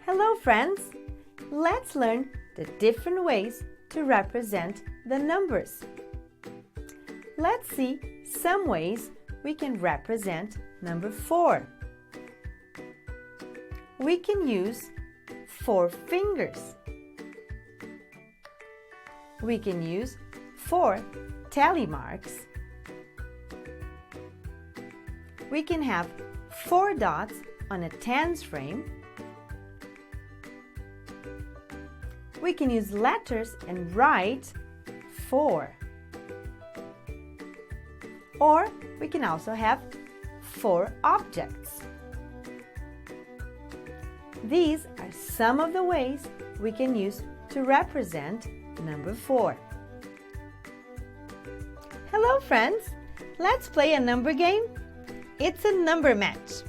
Hello friends! Let's learn the different ways to represent the numbers. Let's see some ways we can represent number 4. We can use 4 fingers. We can use 4 tally marks. We can have 4 dots on a tens frame. We can use letters and write 4. Or we can also have 4 objects. These are some of the ways we can use to represent number 4. Hello friends! Let's play a number game. It's a number match.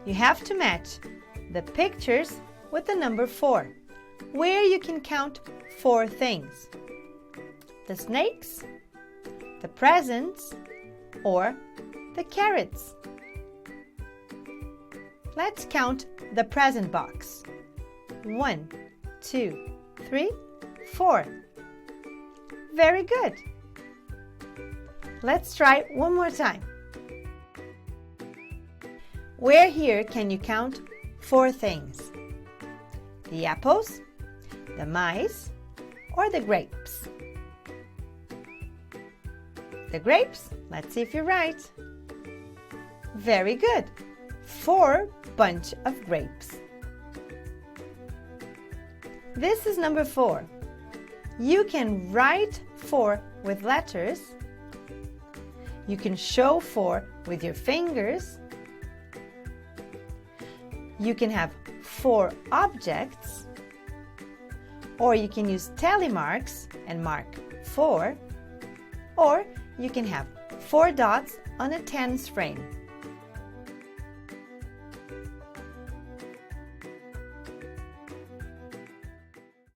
You have to match the pictures with the number 4, where you can count 4 things: the snakes, the presents, or the carrots. Let's count the present box. 1, 2, 3, 4. Very good. Let's try one more time. Where here can you count 4 things? The apples, the mice, or the grapes? The grapes? Let's see if you're right. Very good. 4 bunch of grapes. This is number 4. You can write 4 with letters. You can show 4 with your fingers. You can have 4 objects, or you can use tally marks and mark 4, or you can have 4 dots on a tens frame.